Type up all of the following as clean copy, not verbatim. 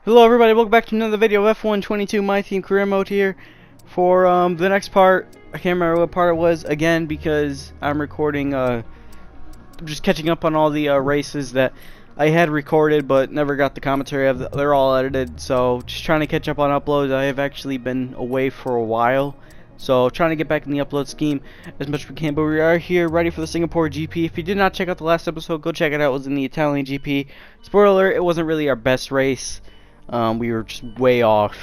Hello everybody, welcome back to another video of F122 My Team Career Mode here. For the next part, I can't remember what part it was again because I'm recording, just catching up on all the races that I had recorded but never got the commentary of. They're all edited, so just trying to catch up on uploads. I have actually been away for a while, so trying to get back in the upload scheme as much as we can. But we are here ready for the Singapore GP. If you did not check out the last episode, go check it out. It was in the Italian GP. Spoiler alert, it wasn't really our best race. We were just way off,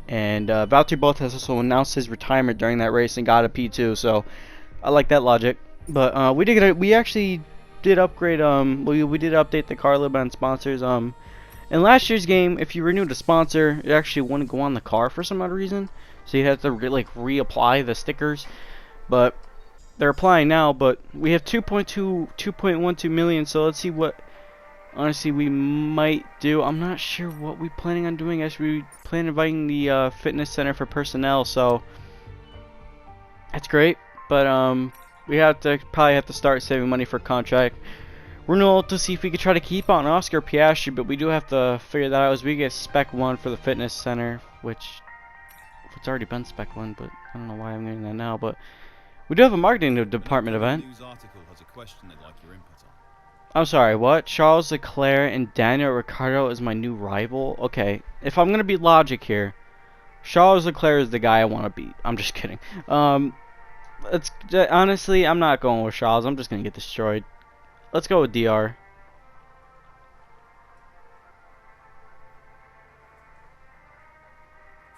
and Valtteri Bottas also announced his retirement during that race and got a P2, so I like that logic. But we actually did upgrade. We did update the car a little bit on sponsors. In last year's game, if you renewed a sponsor, it actually wouldn't go on the car for some odd reason, so you had to reapply the stickers. But they're applying now. But we have 2.12 million. So let's see what. Honestly, we might do. I'm not sure what we're planning on doing. As we plan on inviting the fitness center for personnel, so that's great. But we probably have to start saving money for contract renewal to see if we could try to keep on Oscar Piastri. But we do have to figure that out as we get Spec 1 for the fitness center, which it's already been Spec 1, but I don't know why I'm getting that now. But we do have a marketing department event. News article has a question they'd like your input on. I'm sorry, what? Charles Leclerc and Daniel Ricciardo is my new rival? Okay, if I'm gonna be logic here, Charles Leclerc is the guy I want to beat. I'm just kidding. Honestly, I'm not going with Charles. I'm just gonna get destroyed. Let's go with DR.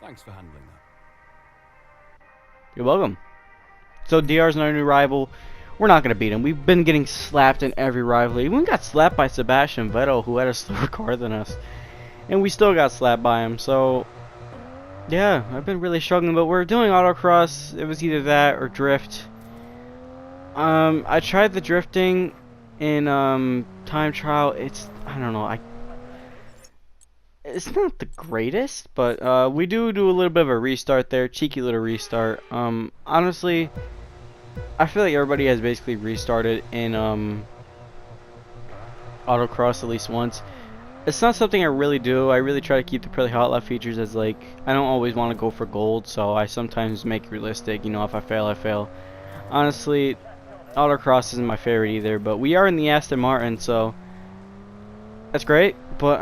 Thanks for handling that. You're welcome. So DR's our new rival. We're not going to beat him. We've been getting slapped in every rivalry. We got slapped by Sebastian Vettel, who had a slower car than us. And we still got slapped by him. So, yeah, I've been really struggling. But we're doing autocross. It was either that or drift. I tried the drifting in time trial. I don't know. It's not the greatest, but we do a little bit of a restart there. Cheeky little restart. Honestly, I feel like everybody has basically restarted in autocross at least once. It's not something I really do. I really try to keep the pretty hot lap features as I don't always want to go for gold, so I sometimes make realistic. You know, if I fail, I fail. Honestly, autocross isn't my favorite either, but we are in the Aston Martin, so that's great. But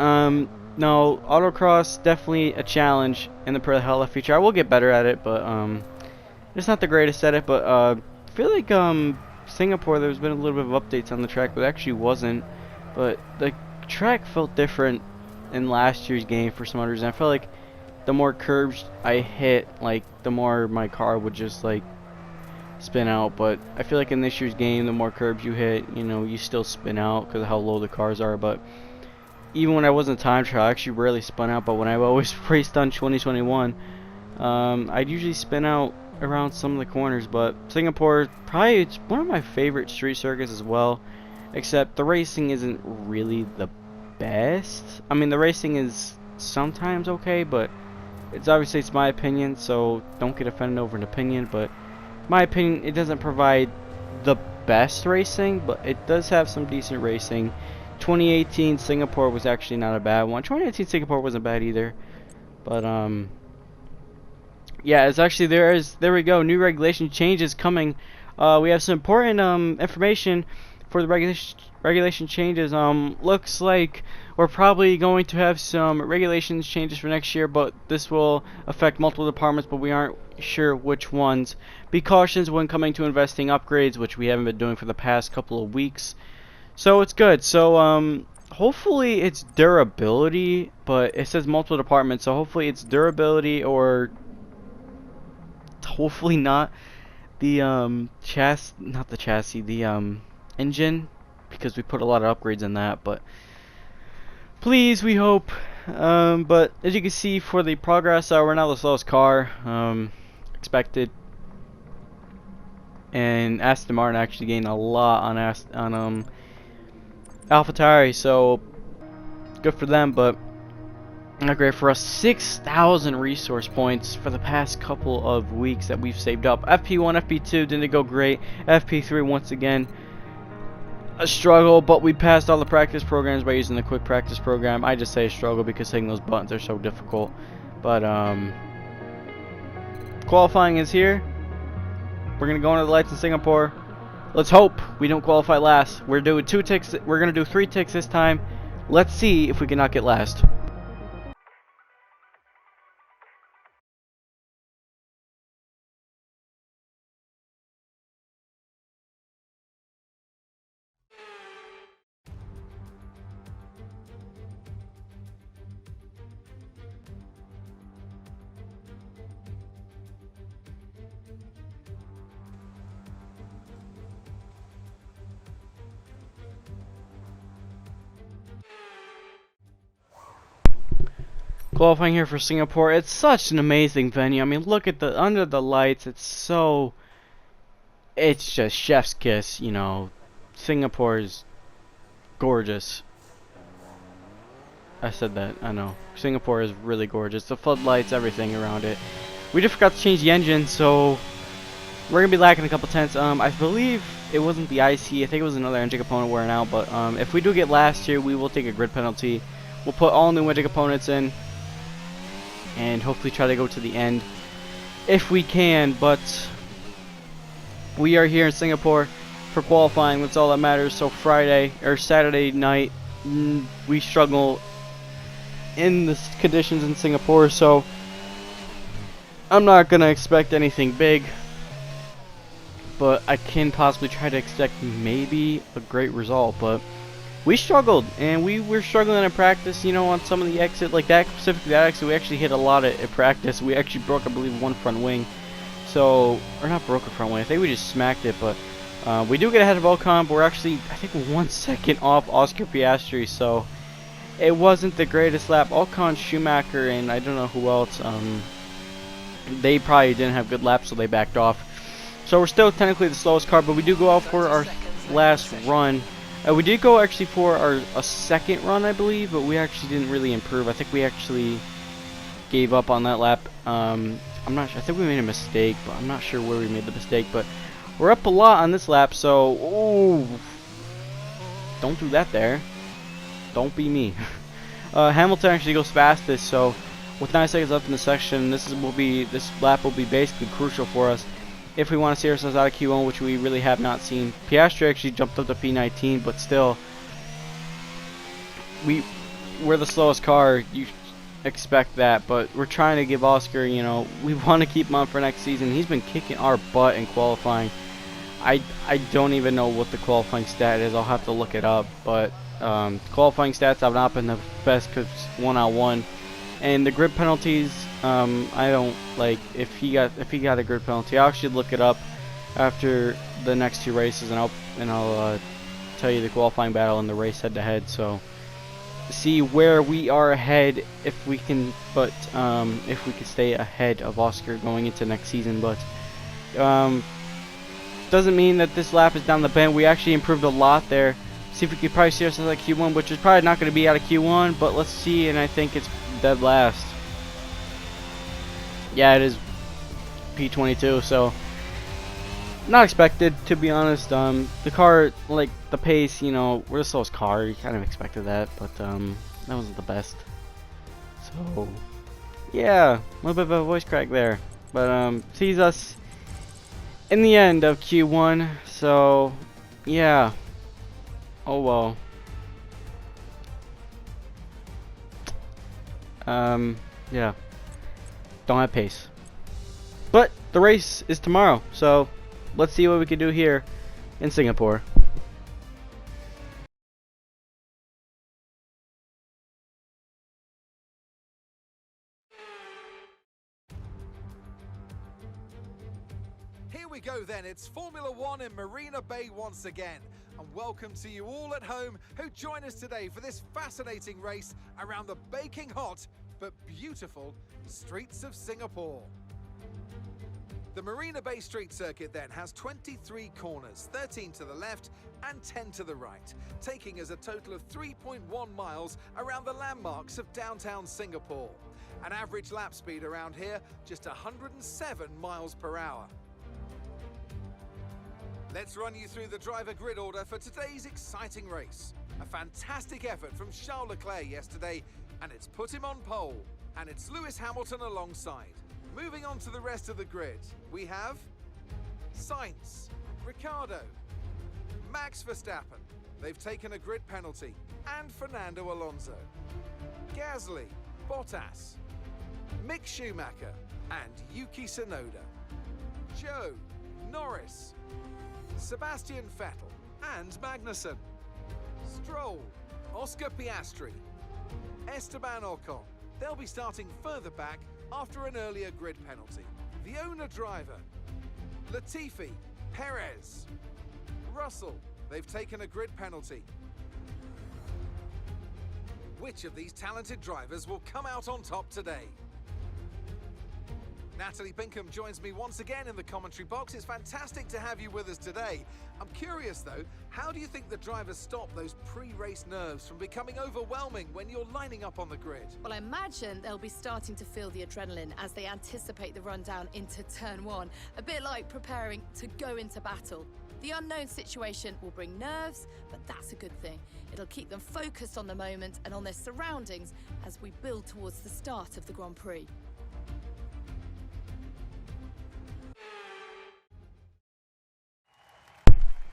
no, autocross definitely a challenge in the pretty hot lap feature. I will get better at it, but it's not the greatest at it, but I feel like Singapore, there's been a little bit of updates on the track, but it actually wasn't. But the track felt different in last year's game for some reason. I felt like the more curves I hit, the more my car would just spin out. But I feel like in this year's game, the more curves you hit, you still spin out because of how low the cars are. But even when I wasn't time trial, I actually rarely spun out. But when I always raced on 2021, I'd usually spin out around some of the corners. But Singapore, probably it's one of my favorite street circuits as well, except the racing isn't really the best. I mean, the racing is sometimes okay, but it's my opinion, so don't get offended over an opinion. But my opinion, it doesn't provide the best racing, but it does have some decent racing. 2018 Singapore was actually not a bad one. 2018 Singapore wasn't bad either, but yeah, it's actually there we go. New regulation changes coming. We have some important information for the regulation changes. Looks like we're probably going to have some regulations changes for next year, but this will affect multiple departments, but we aren't sure which ones. Be cautious when coming to investing upgrades, which we haven't been doing for the past couple of weeks. So it's good. So hopefully it's durability, but it says multiple departments, so hopefully it's durability, or hopefully not the chassis, the engine, because we put a lot of upgrades in that. But please, we hope. But as you can see, for the progress, we're now the slowest car expected, and Aston Martin actually gained a lot on AlphaTauri, so good for them, but not great for us. 6,000 resource points for the past couple of weeks that we've saved up. FP1, FP2 didn't go great. FP3 once again a struggle, but we passed all the practice programs by using the quick practice program. I just say struggle because hitting those buttons are so difficult. But qualifying is here. We're gonna go into the lights in Singapore. Let's hope we don't qualify last. We're doing 2 ticks. We're gonna do 3 ticks this time. Let's see if we cannot get last. Qualifying here for Singapore. It's such an amazing venue. I mean, look at the under the lights. It's just chef's kiss, you know. Singapore is gorgeous. I said that, I know. Singapore is really gorgeous. The floodlights, everything around it. We just forgot to change the engine, so we're gonna be lacking a couple tenths. I believe it wasn't the IC. I think it was another engine component wearing out. But if we do get last here, we will take a grid penalty. We'll put all new engine components in, and hopefully try to go to the end if we can. But we are here in Singapore for qualifying. That's all that matters. So Friday or Saturday night, we struggle in the conditions in Singapore, so I'm not gonna expect anything big, but I can possibly try to expect maybe a great result. But we struggled, and we were struggling in practice, you know, on some of the exit, like that, specifically that exit, we actually hit a lot in practice. We actually broke, I believe, one front wing. So, or not broke a front wing, I think we just smacked it, but we do get ahead of Ocon, but we're actually, I think, 1 second off Oscar Piastri, so it wasn't the greatest lap. Ocon, Schumacher, and I don't know who else, they probably didn't have good laps, so they backed off. So we're still technically the slowest car, but we do go out for our last run. We did go actually for a second run, I believe, but we actually didn't really improve. I think we actually gave up on that lap. I'm not sure. I think we made a mistake, but I'm not sure where we made the mistake. But we're up a lot on this lap, so ooh, don't do that there. Don't be me. Hamilton actually goes fastest, so with 9 seconds left in the section, this lap will be basically crucial for us if we want to see ourselves out of Q1, which we really have not seen. Piastri actually jumped up to P19, but still, we're the slowest car. You expect that, but we're trying to give Oscar, you know, we want to keep him on for next season. He's been kicking our butt in qualifying. I don't even know what the qualifying stat is. I'll have to look it up, but qualifying stats have not been the best because 1-on-1. And the grid penalties, I don't like. If he got a grid penalty, I'll actually look it up after the next 2 races, and I'll tell you the qualifying battle and the race head-to-head. So see where we are ahead, if we can, but if we can stay ahead of Oscar going into next season. But doesn't mean that this lap is down the bend. We actually improved a lot there. See if we could probably see ourselves at Q1, which is probably not going to be out of Q1, but let's see. And I think it's dead last. Yeah, it is P22, so not expected, to be honest. The car, like the pace, you know, we're the slowest car. You kind of expected that, but that wasn't the best. So yeah, a little bit of a voice crack there, but sees us in the end of Q1. So yeah, oh well. Yeah, don't have pace, but the race is tomorrow, so let's see what we can do here in Singapore. Here we go then, it's Formula One in Marina Bay once again, and welcome to you all at home who join us today for this fascinating race around the baking hot but beautiful streets of Singapore. The Marina Bay Street Circuit then has 23 corners, 13 to the left and 10 to the right, taking us a total of 3.1 miles around the landmarks of downtown Singapore. An average lap speed around here, just 107 miles per hour. Let's run you through the driver grid order for today's exciting race. A fantastic effort from Charles Leclerc yesterday, and it's put him on pole. And it's Lewis Hamilton alongside. Moving on to the rest of the grid, we have Sainz, Ricciardo, Max Verstappen. They've taken a grid penalty, and Fernando Alonso. Gasly, Bottas, Mick Schumacher, and Yuki Tsunoda. Joe, Norris, Sebastian Vettel, and Magnussen. Stroll, Oscar Piastri, Esteban Ocon. They'll be starting further back after an earlier grid penalty. The owner driver, Latifi, Perez, Russell. They've taken a grid penalty. Which of these talented drivers will come out on top today? Natalie Pinkham joins me once again in the commentary box. It's fantastic to have you with us today. I'm curious though, how do you think the drivers stop those pre-race nerves from becoming overwhelming when you're lining up on the grid? Well, I imagine they'll be starting to feel the adrenaline as they anticipate the rundown into turn one, a bit like preparing to go into battle. The unknown situation will bring nerves, but that's a good thing. It'll keep them focused on the moment and on their surroundings as we build towards the start of the Grand Prix.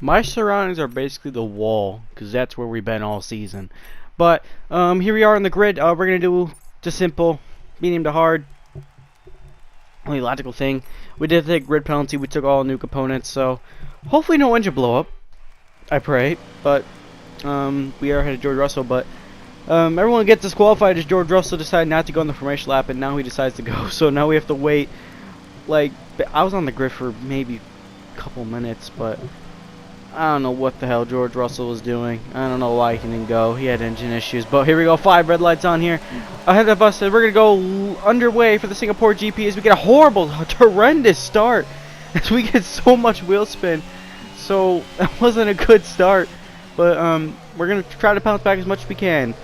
My surroundings are basically the wall, because that's where we've been all season. But here we are on the grid. We're going to do just simple, medium to hard. Only logical thing. We did take grid penalty. We took all new components, so hopefully no engine blow up. I pray. But we are ahead of George Russell. But everyone gets disqualified as George Russell decided not to go on the formation lap, and now he decides to go. So now we have to wait. Like, I was on the grid for maybe a couple minutes, but I don't know what the hell George Russell was doing. I don't know why he didn't go. He had engine issues. But here we go. 5 red lights on here. Ahead of us, we're going to go underway for the Singapore GP as we get a horrible, horrendous start. As we get so much wheel spin. So, that wasn't a good start. But we're going to try to bounce back as much as we can.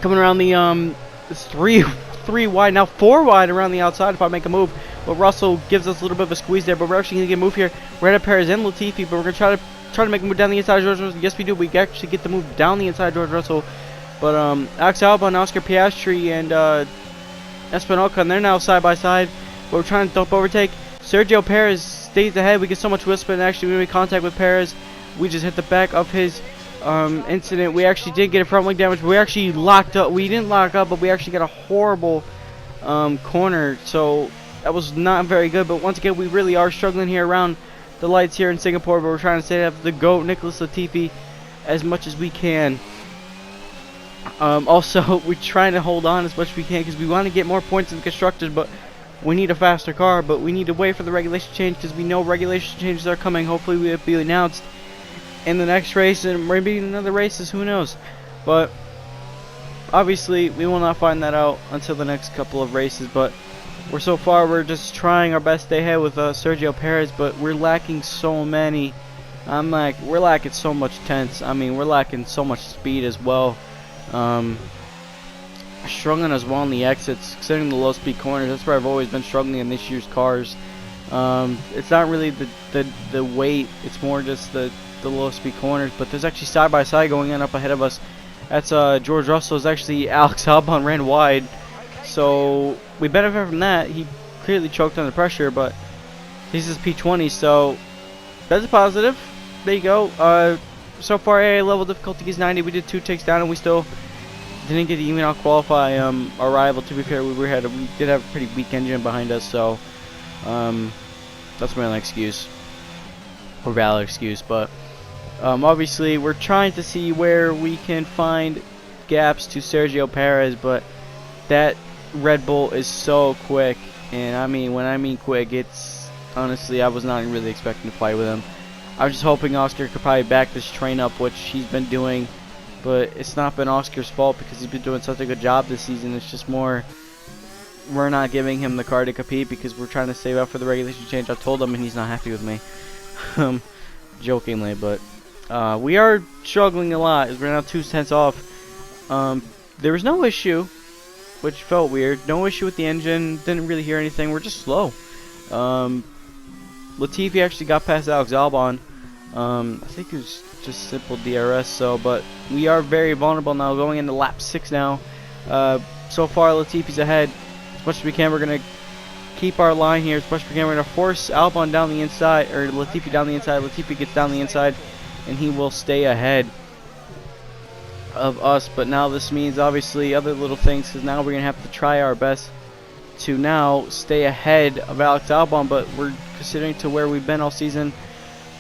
Coming around the, it's three wide, now 4 wide around the outside if I make a move. But Russell gives us a little bit of a squeeze there, but we're actually going to get a move here. We're at Perez and Latifi, but we're going to try to make a move down the inside of George Russell. Yes, we do. We actually get the move down the inside of George Russell. But Alex Albon, Oscar Piastri, and Esteban Ocon, they're now side by side. But we're trying to dump overtake. Sergio Perez stays ahead. We get so much wheel spin. Actually, we made contact with Perez. We just hit the back of his incident. We actually did get a front wing damage. We actually locked up. We didn't lock up, but we actually got a horrible corner. So that was not very good, but once again, we really are struggling here around the lights here in Singapore, but we're trying to stay up the GOAT, Nicholas Latifi, as much as we can. Also, we're trying to hold on as much as we can because we want to get more points in the Constructors, but we need a faster car, but we need to wait for the regulation change because we know regulation changes are coming. Hopefully, will be announced in the next race, and maybe in other races, who knows. But obviously, we will not find that out until the next couple of races, but we're just trying our best to stay ahead with Sergio Perez, but we're lacking so many. We're lacking so much tense. I mean, we're lacking so much speed as well. Struggling as well on the exits, considering the low speed corners. That's where I've always been struggling in this year's cars. It's not really the weight. It's more just the low speed corners. But there's actually side by side going in up ahead of us. That's George Russell. Is actually Alex Albon ran wide. So we benefit from that. He clearly choked under pressure, but he's his P20, so that's a positive. There you go. So far, AA level difficulty is 90. We did 2 takes down, and we still didn't get to even out qualify our rival. To be fair, we did have a pretty weak engine behind us, so that's my only excuse, or valid excuse. But obviously, we're trying to see where we can find gaps to Sergio Perez, but that Red Bull is so quick, and I mean, when I mean quick, it's honestly, I was not really expecting to fight with him. I was just hoping Oscar could probably back this train up, which he's been doing, but it's not been Oscar's fault because he's been doing such a good job this season. It's just more, we're not giving him the car to compete because we're trying to save up for the regulation change. I told him, and he's not happy with me, jokingly, but we are struggling a lot as we're now 2 tenths off. There was no issue, which felt weird. No issue with the engine. Didn't really hear anything. We're just slow. Latifi actually got past Alex Albon. I think it was just simple DRS. So, but we are very vulnerable now, going into lap 6 now. So far, Latifi's ahead. As much as we can, we're gonna keep our line here as much as we can. We're gonna force Albon down the inside, or Latifi down the inside. Latifi gets down the inside, and he will stay ahead of us. But now this means obviously other little things, because now we're gonna have to try our best to now stay ahead of Alex Albon. But we're considering to where we've been all season,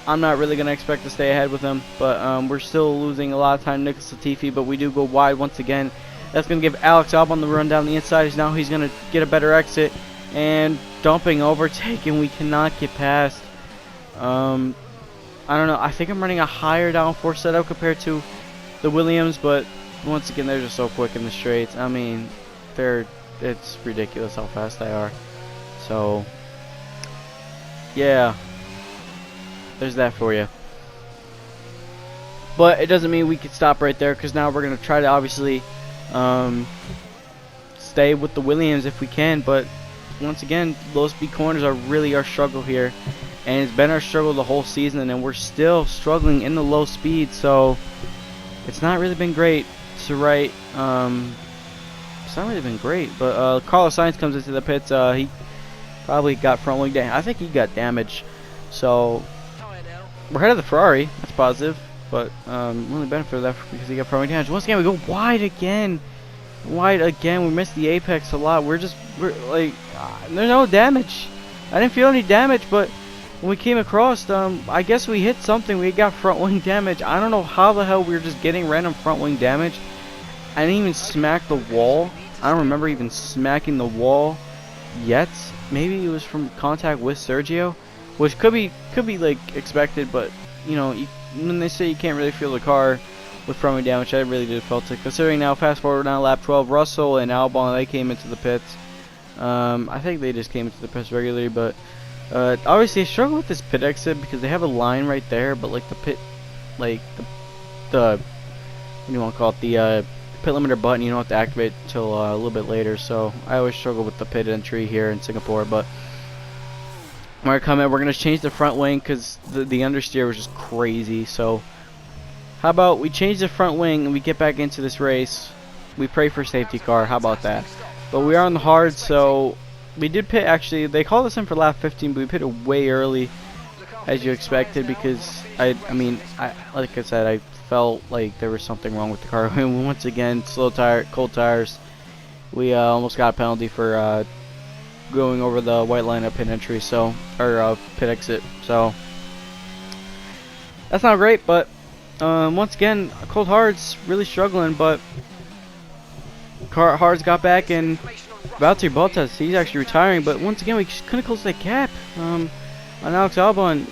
I'm not really gonna expect to stay ahead with him. But we're still losing a lot of time to Nicholas Latifi. But we do go wide once again. That's gonna give Alex Albon the run down the inside. Now he's gonna get a better exit and dumping, overtaking. We cannot get past. I don't know. I think I'm running a higher downforce setup compared to the Williams, but once again, they're just so quick in the straights. I mean, it's ridiculous how fast they are. So, yeah, there's that for you. But it doesn't mean we can stop right there, because now we're gonna try to obviously stay with the Williams if we can. But once again, low speed corners are really our struggle here, and it's been our struggle the whole season, and we're still struggling in the low speed. So it's not really been great to write. It's not really been great. But Carlos Sainz comes into the pits. He probably got front wing damage. I think he got damage. So we're ahead of the Ferrari. That's positive. But only benefit of that because he got front wing damage. Once again, we go wide again. Wide again. We missed the apex a lot. We're like, there's no damage. I didn't feel any damage, but when we came across, I guess we hit something. We got front wing damage. I don't know how the hell we were just getting random front wing damage. I didn't even smack the wall. I don't remember even smacking the wall yet. Maybe it was from contact with Sergio, which could be like expected, but you know, when they say you can't really feel the car with front wing damage, I really did felt it. Considering now, fast forward now, lap 12, Russell and Albon, they came into the pits. I think they just came into the pits regularly, but obviously I struggle with this pit exit because they have a line right there, but like the pit, like the what do you want to call it, the pit limiter button, you don't have to activate until a little bit later. So I always struggle with the pit entry here in Singapore. But we're coming, we're gonna change the front wing because the understeer was just crazy. So how about we change the front wing and we get back into this race? We pray for safety car. How about that? But we are on the hard, so we did pit. Actually, they called us in for lap 15, but we pitted way early, as you expected, because I mean, like I said, I felt like there was something wrong with the car. Once again, cold tires. We almost got a penalty for going over the white line of pit entry, so or pit exit. So that's not great, but once again, cold hard's really struggling, but Hard's got back, and Valtteri Bottas, he's actually retiring, but once again we just couldn't close that gap on Alex Albon.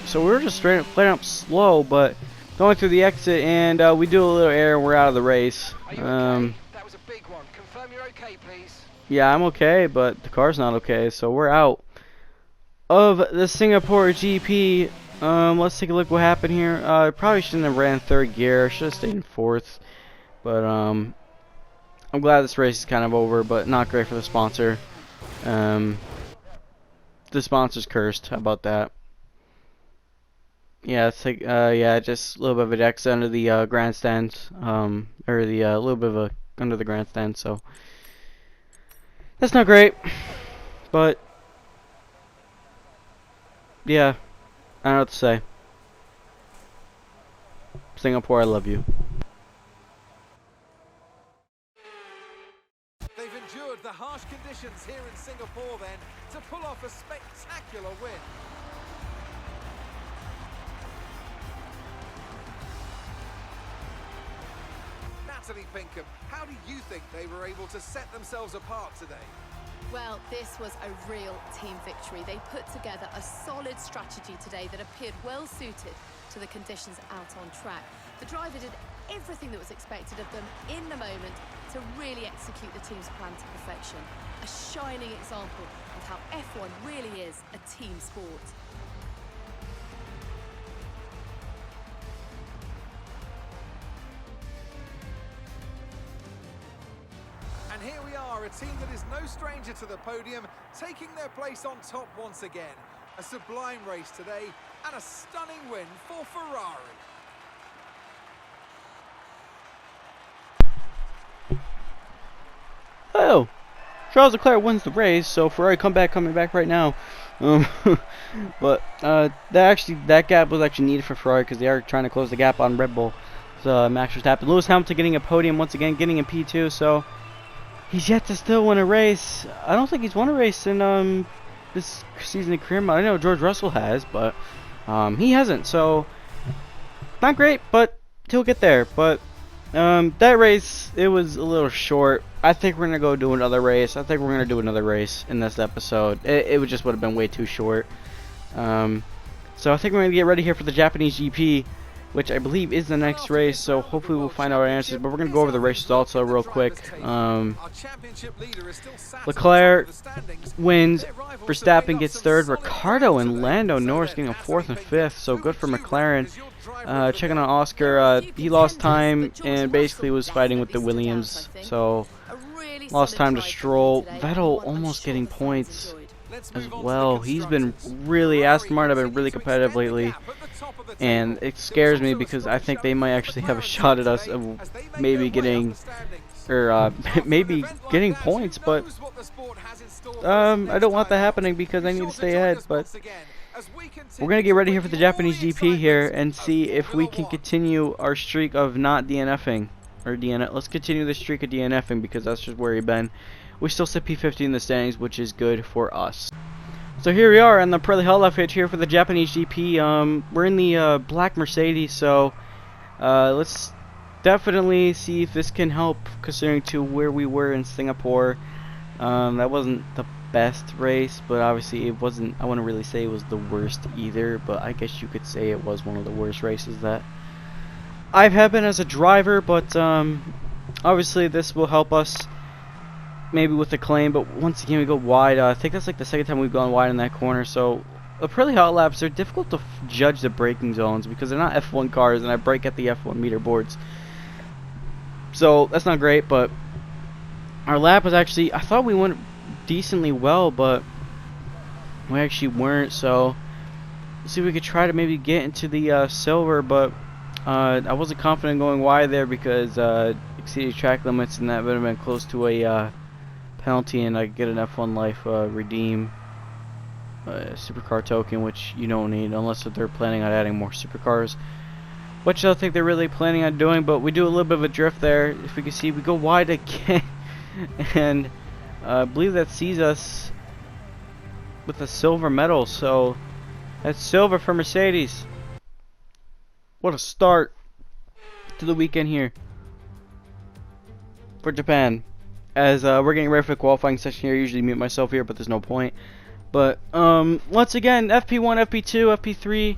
So we were just straight up slow, but going through the exit, and we do a little error and we're out of the race. That was a big one. Confirm you're okay, please. Yeah, I'm okay, but the car's not okay, so we're out of the Singapore GP. Let's take a look what happened here. Probably shouldn't have ran third gear. Should have stayed in fourth, but I'm glad this race is kind of over, but not great for the sponsor. The sponsor's cursed. How about that? Yeah, it's like yeah, just a little bit of an X under the grandstands, or the little bit of a under the grandstand. So that's not great, but yeah, I don't know what to say. Singapore, I love you. They've endured the harsh conditions here in Singapore then to pull off a spectacular win. Natalie Pinkham, how do you think they were able to set themselves apart today? Well, this was a real team victory. They put together a solid strategy today that appeared well suited to the conditions out on track. The driver did everything that was expected of them in the moment to really execute the team's plan to perfection. A shining example of how F1 really is a team sport. And here we are, a team that is no stranger to the podium, taking their place on top once again. A sublime race today and a stunning win for Ferrari. Oh, Charles Leclerc wins the race, so Ferrari coming back right now. But that gap was actually needed for Ferrari because they are trying to close the gap on Red Bull. So Max Verstappen, Lewis Hamilton getting a podium once again, getting a P2. So he's yet to still win a race. I don't think he's won a race in this season of career mode. I know George Russell has, but he hasn't. So not great, but he'll get there. But that race, it was a little short. I think we're gonna go do another race. I think we're gonna do another race in this episode. It would just would have been way too short. So I think we're gonna get ready here for the Japanese GP, which I believe is the next race. So hopefully we'll find out our answers. But we're gonna go over the races also real quick. Leclerc wins. Verstappen gets third. Ricciardo and Lando Norris getting a fourth and fifth. So good for McLaren. Checking on Oscar, he lost time and basically was fighting with the Williams. So lost time to Stroll. Vettel almost getting points as well. He's been really, Aston Martin have been really competitive lately, and it scares me because I think they might actually have a shot at us of maybe getting maybe getting points, but I don't want that happening because I need to stay ahead. But we're gonna get ready here for the Japanese GP here and see if we can continue our streak of not DNFing. Let's continue the streak of DNFing because that's just where we've been. We still sit P50 in the standings, which is good for us. So here we are in the Pirelli Hall outfit here for the Japanese GP. We're in the black Mercedes, so let's definitely see if this can help considering to where we were in Singapore. That wasn't the best race, but obviously it wasn't, I wouldn't really say it was the worst either, but I guess you could say it was one of the worst races that I've had been as a driver. But obviously this will help us maybe with the claim. But once again we go wide. I think that's like the second time we've gone wide in that corner. So the Pirelli hot laps, they're difficult to judge the braking zones because they're not F1 cars and I brake at the F1 meter boards, so that's not great. But our lap was actually, I thought we went decently well, but we actually weren't. So let's see if we could try to maybe get into the silver, but I wasn't confident going wide there because exceeded track limits, and that would have been close to a penalty, and I could get an F1 Life redeem supercar token, which you don't need unless they're planning on adding more supercars, which I don't think they're really planning on doing. But we do a little bit of a drift there. If we can see, we go wide again and I believe that sees us with a silver medal, so that's silver for Mercedes. What a start to the weekend here for Japan. As we're getting ready for the qualifying session here, I usually mute myself here, but there's no point. But once again, FP1, FP2, FP3,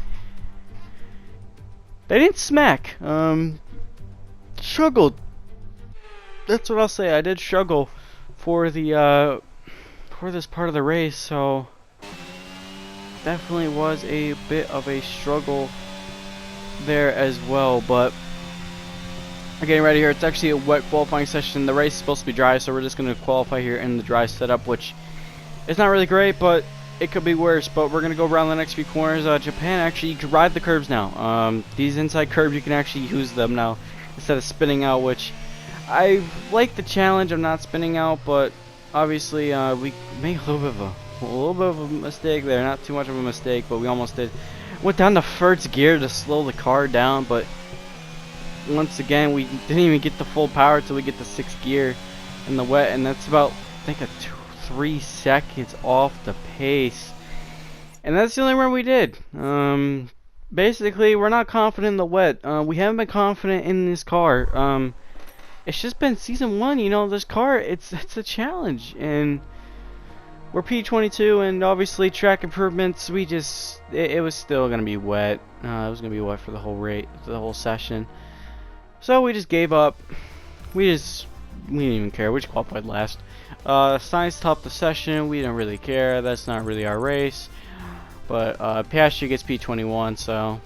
they didn't smack. Struggled. That's what I'll say. I did struggle for the for this part of the race, so definitely was a bit of a struggle there as well. But we're getting ready here. It's actually a wet qualifying session. The race is supposed to be dry, so we're just going to qualify here in the dry setup, which is not really great, but it could be worse. But we're going to go around the next few corners. Japan, actually, you can ride the curbs now. These inside curbs, you can actually use them now instead of spinning out, which I like the challenge of not spinning out, but obviously we made a little bit of a mistake there. Not too much of a mistake, but we almost did. Went down to first gear to slow the car down, but once again we didn't even get the full power till we get the sixth gear in the wet, and that's about, I think, 3 seconds off the pace, and that's the only run we did. Basically, we're not confident in the wet. We haven't been confident in this car. It's just been season 1, you know. This car, it's a challenge, and we're P22, and obviously track improvements. We just, it was still gonna be wet. It was gonna be wet for the whole session. So we just gave up. We didn't even care. We just qualified last. Sainz topped the session. We didn't really care. That's not really our race. But Piastri gets P21, so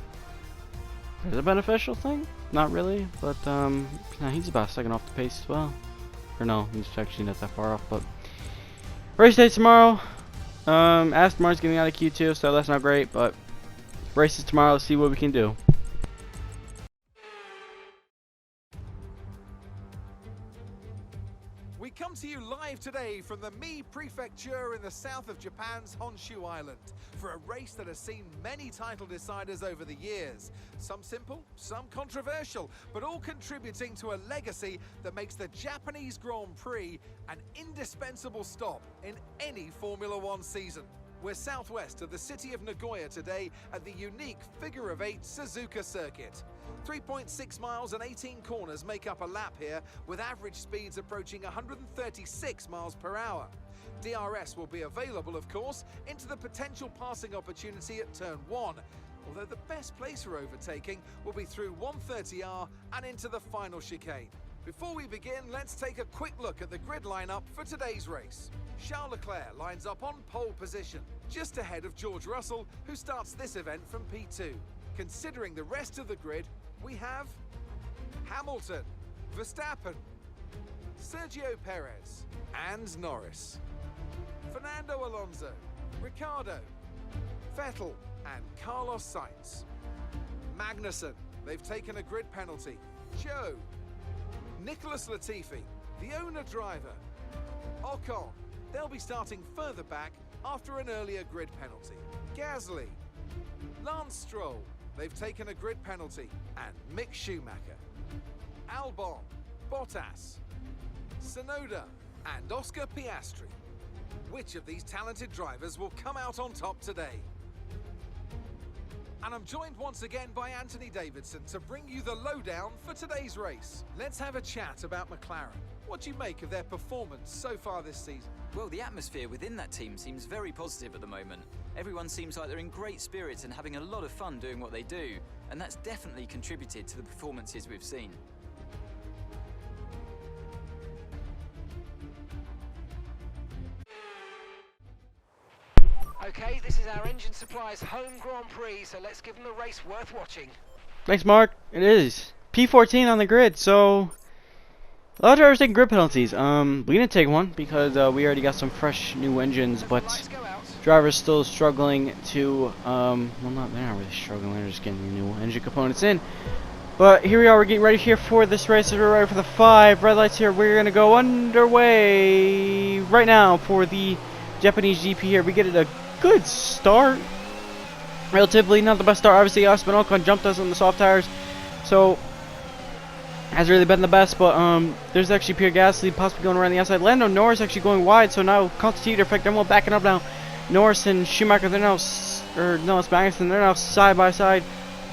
is it a beneficial thing? Not really, but no, he's about a second off the pace as well. Or no, he's actually not that far off. But race day tomorrow. Aston Martin's getting out of Q2, so that's not great, but races tomorrow, let's see what we can do. We come to you live today from the Mie Prefecture in the south of Japan's Honshu Island for a race that has seen many title deciders over the years. Some simple, some controversial, but all contributing to a legacy that makes the Japanese Grand Prix an indispensable stop in any Formula One season. We're southwest of the city of Nagoya today at the unique figure-of-8 Suzuka circuit. 3.6 miles and 18 corners make up a lap here, with average speeds approaching 136 miles per hour. DRS will be available, of course, into the potential passing opportunity at turn 1, although the best place for overtaking will be through 130R and into the final chicane. Before we begin, let's take a quick look at the grid lineup for today's race. Charles Leclerc lines up on pole position, just ahead of George Russell, who starts this event from P2. Considering the rest of the grid, we have Hamilton, Verstappen, Sergio Perez, and Norris, Fernando Alonso, Ricciardo, Vettel, and Carlos Sainz. Magnussen, they've taken a grid penalty. Joe, Nicholas Latifi, the owner driver. Ocon, they'll be starting further back after an earlier grid penalty. Gasly, Lance Stroll, they've taken a grid penalty, and Mick Schumacher. Albon, Bottas, Tsunoda, and Oscar Piastri. Which of these talented drivers will come out on top today? And I'm joined once again by Anthony Davidson to bring you the lowdown for today's race. Let's have a chat about McLaren. What do you make of their performance so far this season? Well, the atmosphere within that team seems very positive at the moment. Everyone seems like they're in great spirits and having a lot of fun doing what they do, and that's definitely contributed to the performances we've seen. Okay, this is our engine supplier's home Grand Prix, so let's give them a race worth watching. Thanks, Mark. It is P14 on the grid, so a lot of drivers taking grid penalties. We didn't take one because we already got some fresh new engines, but drivers still struggling to well, they're not really struggling, they're just getting new engine components in. But here we are, we're getting ready here for this race. We're ready for the 5 red lights here. We're gonna go underway right now for the Japanese GP here. We get a good start, relatively not the best start. Obviously, Esteban Ocon jumped us on the soft tires, so hasn't really been the best. But there's actually Pierre Gasly possibly going around the outside. Lando Norris actually going wide, so now continuity effect. They're all backing up now. Norris and Schumacher, they're now, or no, it's Magnussen. They're now side by side,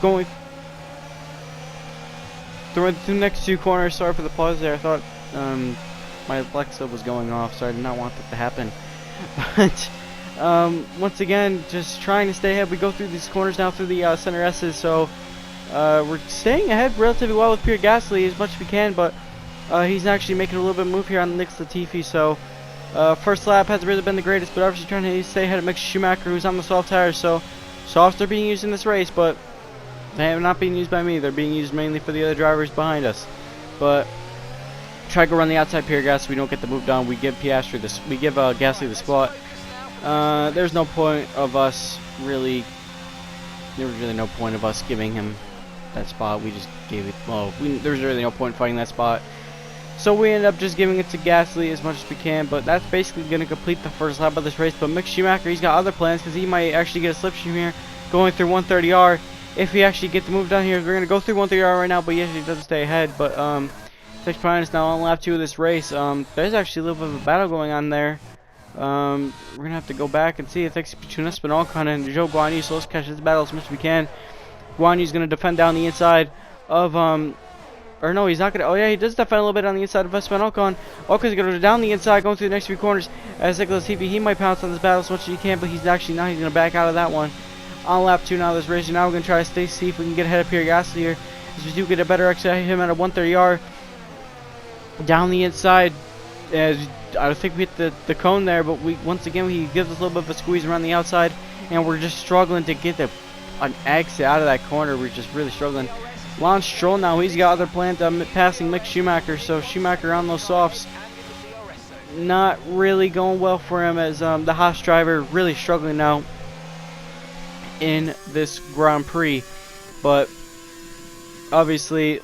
going through the next 2 corners. Sorry for the pause there. I thought my Alexa was going off, so I did not want that to happen. But once again, just trying to stay ahead. We go through these corners now through the center S's, so we're staying ahead relatively well with Pierre Gasly as much as we can, but he's actually making a little bit of move here on Nick Latifi. So first lap hasn't really been the greatest, but obviously trying to stay ahead of Mick Schumacher, who's on the soft tires. So softs are being used in this race, but they have not been used by me. They're being used mainly for the other drivers behind us. But try to go around the outside Pierre Gasly. We don't get the move down. We give Piastri this. We give Gasly the spot. There's no point of us really. There was really no point of us giving him that spot. We just gave it. Well, there's really no point fighting that spot. So we end up just giving it to Gasly as much as we can. But that's basically going to complete the first lap of this race. But Mick Schumacher, he's got other plans because he might actually get a slipstream here, going through 130R. If we actually get the move down here, we're going to go through 130R right now. But he actually doesn't stay ahead. But Six Prime is now on lap 2 of this race. There's actually a little bit of a battle going on there. We're gonna have to go back and see. It's actually between Esteban Ocon and Zhou Guanyu, so let's catch this battle as much as we can. Guanyu's gonna defend down the inside of or no, he's not gonna. Oh yeah, he does defend a little bit on the inside of Esteban Ocon. Ocon's gonna go down the inside, going through the next 3 corners. As Nicholas TV, he might pounce on this battle as much as he can, but he's actually not. He's gonna back out of that one. On lap 2 now of this race, and now we're gonna try to see if we can get ahead of Pierre Gasly here. As we do get a better exit him at a 130R down the inside. As I think we hit the cone there, but once again he gives us a little bit of a squeeze around the outside, and we're just struggling to get an exit out of that corner. We're just really struggling. Lance Stroll now, he's got other plans on passing Mick Schumacher, so Schumacher on those softs. not really going well for him, as the Haas driver really struggling now in this Grand Prix. But obviously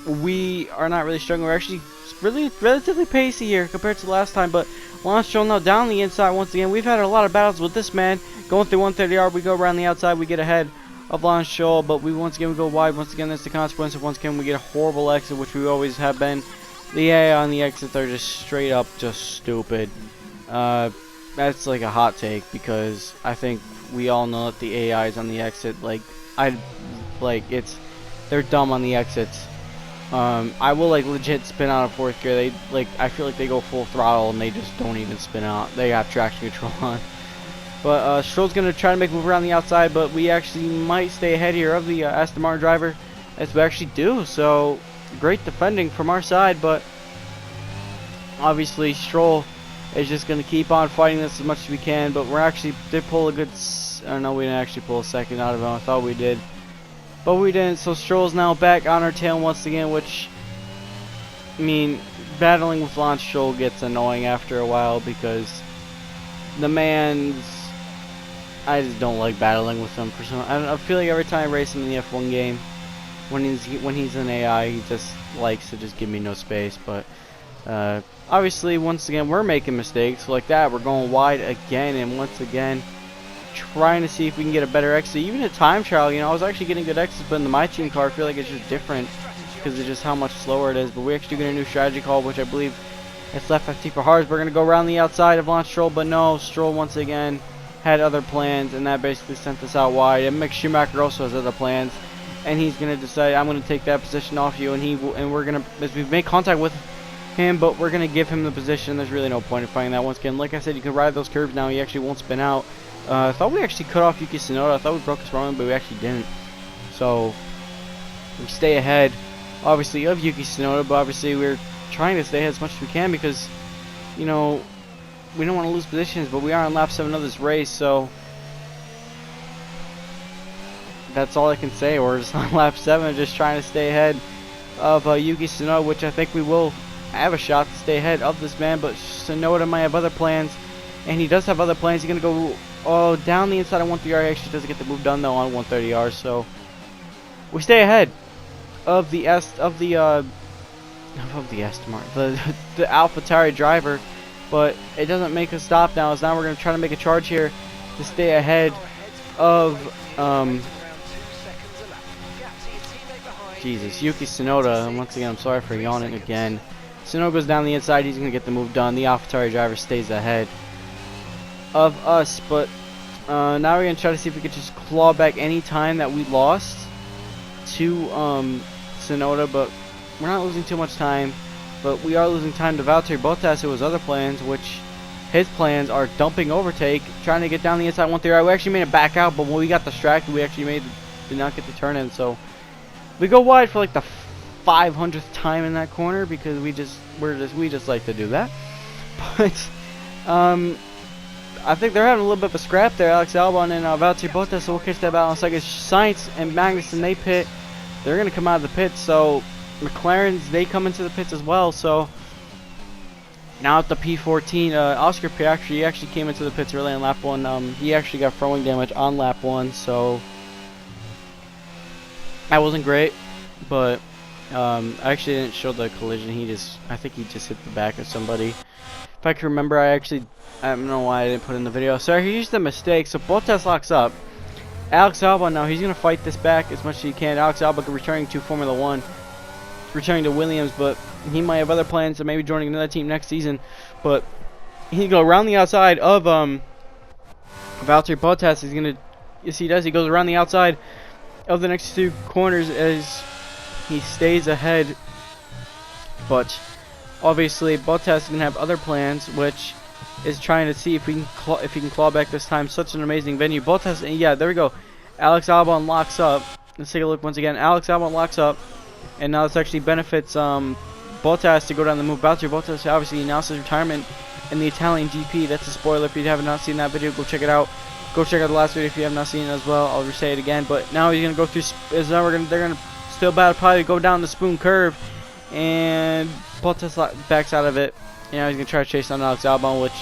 we are not really struggling. We're actually really relatively pacey here compared to last time. But Lance Stroll now down the inside once again. We've had a lot of battles with this man. Going through 130R, we go around the outside, we get ahead of Lance Stroll, but we once again we go wide. Once again, that's the consequence of once again we get a horrible exit, which we always have been. The AI on the exits are just straight up just stupid. That's like a hot take, because I think we all know that the AIs on the exit, they're dumb on the exits. I will legit spin out of fourth gear. I feel like they go full throttle and they just don't even spin out. They have traction control on. But Stroll's gonna try to make a move around the outside, but we actually might stay ahead here of the Aston Martin driver, as we actually do. So great defending from our side, but obviously Stroll is just gonna keep on fighting this as much as we can. But we're actually did pull a good. No, we didn't actually pull a second out of him. I thought we did, but we didn't. So Stroll's now back on our tail once again, which, I mean, battling with Lance Stroll gets annoying after a while, because the man's, I just don't like battling with him for some. I feel like every time I race him in the F1 game, when he's in AI, he just likes to just give me no space. But obviously, once again, we're making mistakes like that. We're going wide again, and once again, trying to see if we can get a better exit. Even a time trial, you know, I was actually getting good exits, but in the My Team car, I feel like it's just different because of just how much slower it is. But we actually get a new strategy call, which I believe it's left 50 for hard. We're going to go around the outside of Lance Stroll, but no, Stroll once again had other plans, and that basically sent us out wide. And Mick Schumacher also has other plans, and he's going to decide, I'm going to take that position off you, and we're going to, as we've made contact with him, but we're going to give him the position. There's really no point in fighting that. Once again, like I said, you can ride those curves now. He actually won't spin out. I thought we actually cut off Yuki Tsunoda. I thought we broke his run, but we actually didn't. So we stay ahead, obviously, of Yuki Tsunoda, but obviously we're trying to stay ahead as much as we can, because, you know, we don't want to lose positions, but we are on lap 7 of this race, so that's all I can say. We're just on lap 7, just trying to stay ahead of Yuki Tsunoda, which I think we will have a shot to stay ahead of this man. But Tsunoda might have other plans, and he does have other plans. He's going to go down the inside of 130R. He actually doesn't get the move done, though, on 130R, so we stay ahead of the Aston Martin, the AlphaTauri driver. But it doesn't make us stop now, as now we're going to try to make a charge here to stay ahead of Yuki Tsunoda. And once again, I'm sorry for yawning again. Tsunoda goes down the inside. He's going to get the move done. The AlphaTauri driver stays ahead of us. But now we're going to try to see if we could just claw back any time that we lost to Tsunoda. But we're not losing too much time. But we are losing time to Valtteri Bottas, who has other plans, which his plans are dumping overtake, trying to get down the inside 130. We actually made it back out, but when we got distracted, we actually did not get the turn in. So we go wide for like the 500th time in that corner, because we just like to do that. But I think they're having a little bit of a scrap there, Alex Albon and Valtteri Bottas. So we'll catch that battle in a second. Sainz and Magnussen, they pit. They're gonna come out of the pits. So McLaren's, they come into the pits as well. So now at the P14, Oscar Piastri, he actually came into the pits early on lap 1. He actually got front wing damage on lap 1, so that wasn't great. But I actually didn't show the collision. I think he just hit the back of somebody. If I can remember, I don't know why I didn't put it in the video. So here's the mistake. So Bottas locks up. Alex Albon now, he's going to fight this back as much as he can. Alex Albon returning to Formula 1. Returning to Williams, but he might have other plans of maybe joining another team next season. But he go around the outside of Valtteri Bottas. He's gonna, yes he does. He goes around the outside of the next 2 corners as he stays ahead. But obviously Bottas is gonna have other plans, which is trying to see if he can claw back this time. Such an amazing venue. Bottas, and yeah, there we go. Alex Albon locks up. Let's take a look once again. Alex Albon locks up. And now this actually benefits Bottas to go down the move. Valtteri Bottas obviously announced his retirement in the Italian GP. That's a spoiler. If you have not seen that video, go check it out. Go check out the last video if you have not seen it as well. I'll just say it again. But now he's gonna go through. They're gonna still battle, probably go down the Spoon curve, and Bottas backs out of it. You know, he's gonna try to chase down Alex Albon, which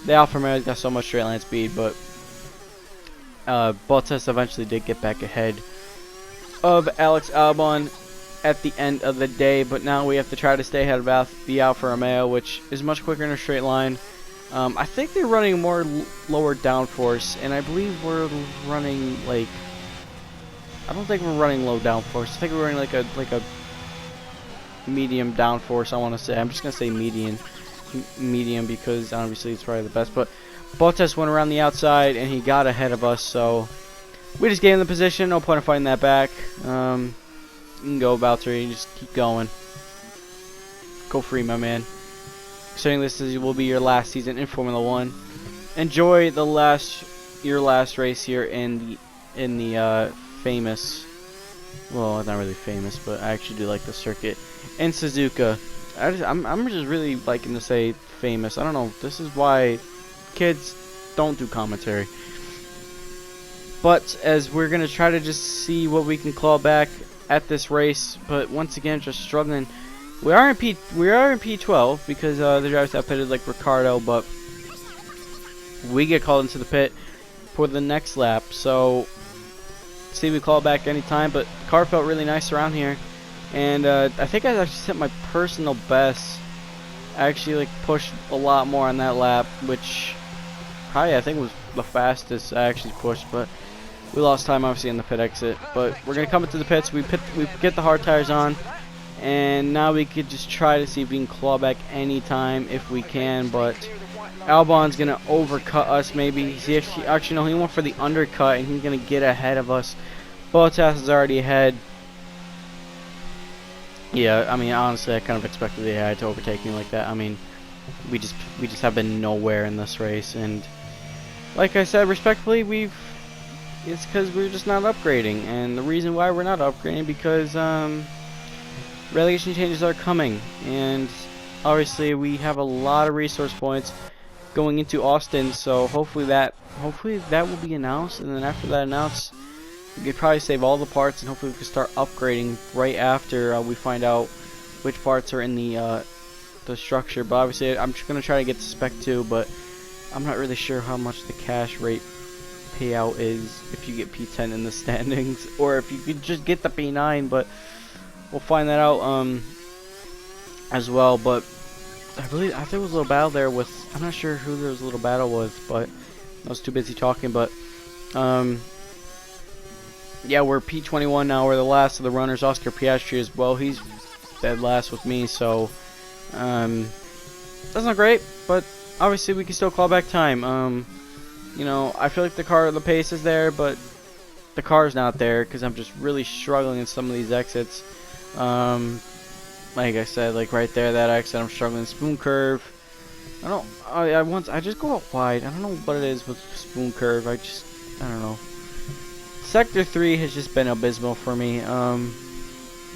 the Alfa Romeo's got so much straight line speed, but Bottas eventually did get back ahead of Alex Albon at the end of the day, but now we have to try to stay ahead of the Alfa Romeo, which is much quicker in a straight line. I think they're running more lower downforce, and I believe we're running like, I don't think we're running low downforce. I think we're running like a medium downforce. I want to say, I'm just gonna say medium because obviously it's probably the best. But Bottas went around the outside and he got ahead of us, so we just gave him the position. No point in fighting that back. You can go, Valtteri. Just keep going. Go free, my man. Considering this will be your last season in Formula 1, enjoy your last race here in the famous. Well, not really famous, but I actually do like the circuit in Suzuka. I'm just really liking to say famous. I don't know. This is why kids don't do commentary. But as we're gonna try to just see what we can claw back at this race, but once again just struggling. We are in P12 because the drivers have pitted like Ricardo, but we get called into the pit for the next lap. So see, we claw back anytime, but the car felt really nice around here, and I think I actually set my personal best. I actually like pushed a lot more on that lap, which probably I think was the fastest I actually pushed, but we lost time obviously in the pit exit. But we're gonna come into the pits. We get the hard tires on, and now we could just try to see if we can claw back anytime if we can. But Albon's gonna overcut us. Maybe actually no, he went for the undercut, and he's gonna get ahead of us. Bottas is already ahead. Yeah, I mean honestly, I kind of expected the AI to overtake me like that. I mean, we just have been nowhere in this race, and like I said, respectfully, it's because we're just not upgrading, and the reason why we're not upgrading because relegation changes are coming, and obviously we have a lot of resource points going into Austin, so hopefully that will be announced, and then after that announced, we could probably save all the parts, and hopefully we can start upgrading right after we find out which parts are in the structure. But obviously I'm just gonna try to get to Spec 2, but I'm not really sure how much the cash rate payout is if you get P10 in the standings, or if you could just get the P9, but we'll find that out as well. But I think it was a little battle there with, I'm not sure who this little battle was, but I was too busy talking. But yeah, we're P21 now. We're the last of the runners. Oscar Piastri as well. He's dead last with me, so that's not great, but obviously we can still claw back time. You know, I feel like the pace is there, but the car's not there because I'm just really struggling in some of these exits. Like I said, like right there, that exit, I'm struggling. Spoon curve. I just go out wide. I don't know what it is with spoon curve. I don't know. Sector 3 has just been abysmal for me.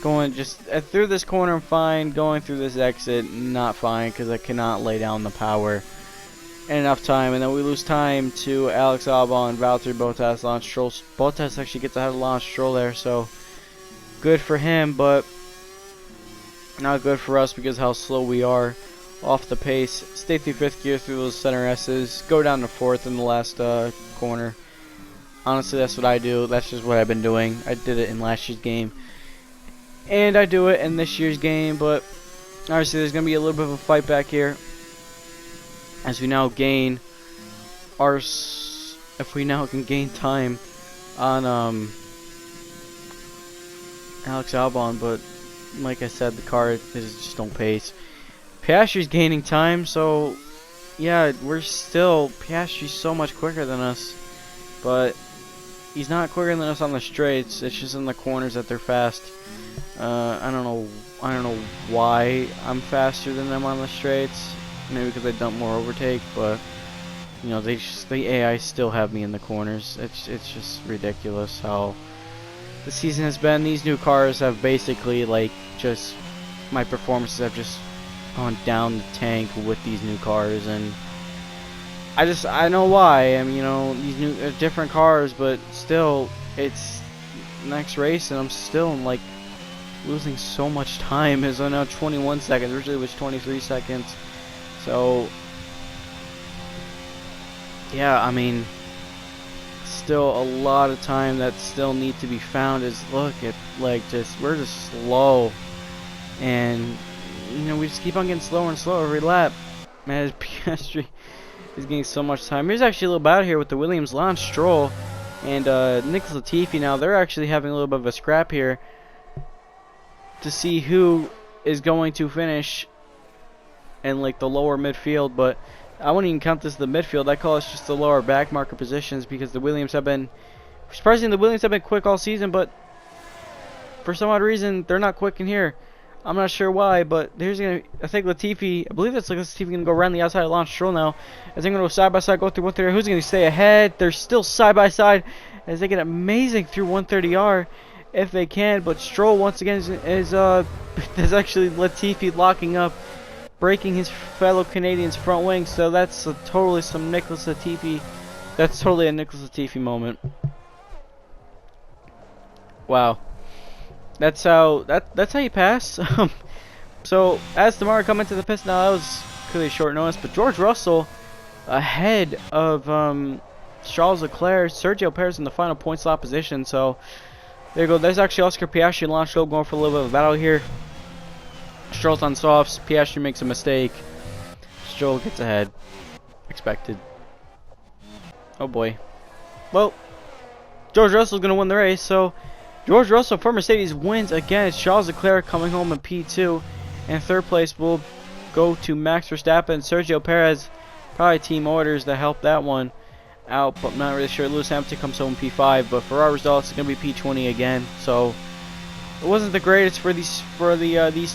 Going just through this corner, I'm fine. Going through this exit, not fine because I cannot lay down the power in enough time. And then we lose time to Alex Albon, Valtteri Bottas, Lance Stroll. Bottas actually gets ahead of Lance Stroll there, so good for him, but not good for us because how slow we are off the pace. Stay through 5th gear through those center S's. Go down to 4th in the last corner. Honestly, that's what I do. That's just what I've been doing. I did it in last year's game, and I do it in this year's game. But obviously, there's going to be a little bit of a fight back here as we now gain if we now can gain time on Alex Albon. But like I said, the car is just on pace. Piastri's gaining time, so yeah, Piastri's so much quicker than us, but he's not quicker than us on the straights. It's just in the corners that they're fast. I don't know why I'm faster than them on the straights. Maybe because I've done more overtake, but you know, the AI still have me in the corners. It's just ridiculous how the season has been. These new cars have basically just my performances have just gone down the tank with these new cars, and I know why. I mean, you know, these new different cars, but still, it's next race, and I'm still losing so much time. It's now 21 seconds. Originally it was 23 seconds. So, yeah, I mean, still a lot of time that still need to be found. Is look at like we're just slow, and you know we just keep on getting slower and slower every lap. Man, Piastri is getting so much time. There's actually a little battle here with the Williams, Lance Stroll and Nicholas Latifi. Now they're actually having a little bit of a scrap here to see who is going to finish in like the lower midfield, but I wouldn't even count this the midfield. I call it just the lower back marker positions, because the Williams have been, surprisingly, the Williams have been quick all season, but for some odd reason they're not quick in here. I'm not sure why, but there's gonna, I think Latifi, I believe that's like Latifi gonna go around the outside of Lance Stroll now, as they're gonna go side by side, go through 130. Who's gonna stay ahead? They're still side by side as they get amazing through 130R if they can, but Stroll once again is there's actually Latifi locking up, breaking his fellow Canadian's front wing. So that's totally some Nicholas Latifi. That's totally a Nicholas Latifi moment. Wow, that's how you pass. So as Tamara come into the pits now, that was clearly short notice, but George Russell ahead of Charles Leclerc, Sergio Perez in the final point slot position. So there you go. There's actually Oscar Piastri and Lance Stroll going for a little bit of a battle here. Stroll's on softs. Piastri makes a mistake. Stroll gets ahead. Expected. Oh boy. Well, George Russell's going to win the race. So George Russell for Mercedes wins again. It's Charles Leclerc coming home in P2. And third place will go to Max Verstappen. Sergio Perez, probably team orders to help that one out, but I'm not really sure. Lewis Hamilton comes home in P5, but for our results, it's going to be P20 again. So it wasn't the greatest for these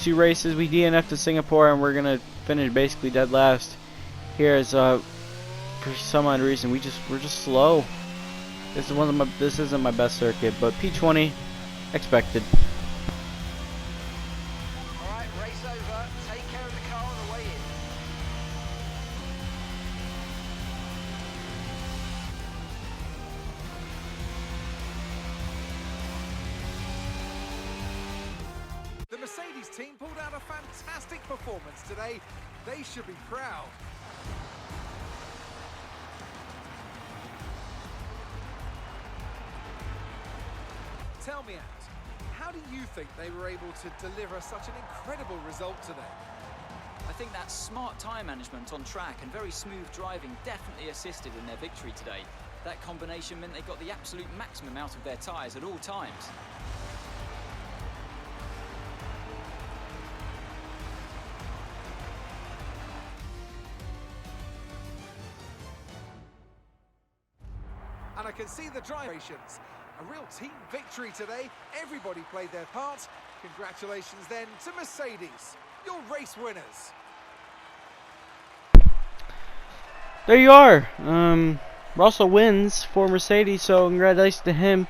two races. We DNF'd to Singapore, and we're going to finish basically dead last. Here is for some odd reason we're just slow. This isn't my best circuit, but P20 expected. Alright, race over. Take care of the car on the way in. The Mercedes team pulled out a fantastic performance today. They should be proud. Tell me, Ant, how do you think they were able to deliver such an incredible result today? I think that smart tyre management on track and very smooth driving definitely assisted in their victory today. That combination meant they got the absolute maximum out of their tyres at all times. And I can see the gyrations. A real team victory today. Everybody played their part. Congratulations then to Mercedes, your race winners. There you are. Russell wins for Mercedes, so congratulations to him.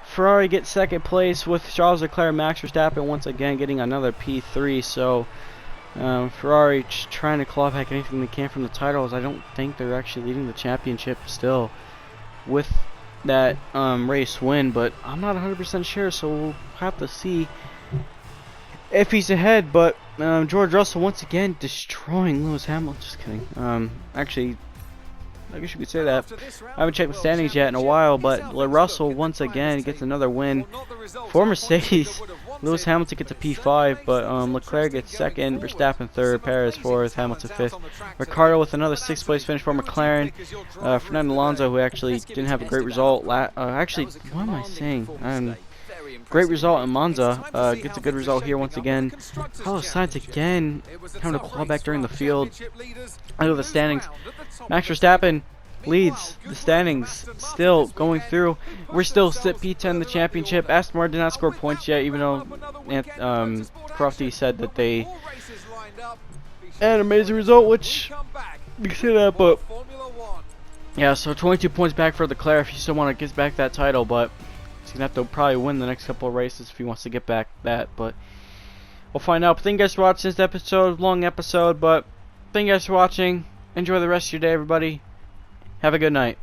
Ferrari gets second place with Charles Leclerc and Max Verstappen once again getting another P3. So Ferrari just trying to claw back anything they can from the titles. I don't think they're actually leading the championship still with that race win, but I'm not 100% sure, so we'll have to see if he's ahead. But George Russell once again destroying Lewis Hamilton. Just kidding. Actually, I guess you could say that. I haven't checked the standings yet in a while, but Russell once again gets another win for Mercedes. Lewis Hamilton gets a P5, but Leclerc gets second, Verstappen third, Perez fourth, Hamilton fifth. Ricciardo with another sixth place finish for McLaren. Fernando Alonso, who actually didn't have a great result. Actually, what am I saying? Great result in Monza. Gets a good result here once again. Carlos Sainz again having to claw back during the field. I know the standings. Max Verstappen leads the standings, still going through. We're still sit P10 in the championship. Aston Martin did not score points yet, even though Crofty said that they had an amazing result, which you can say that, but yeah, so 22 points back for Leclerc if you still want to get back that title, but he's gonna have to probably win the next couple of races if he wants to get back that, but we'll find out. But thank you guys for watching this episode, long episode, but thank you guys for watching. Enjoy the rest of your day, everybody. Have a good night.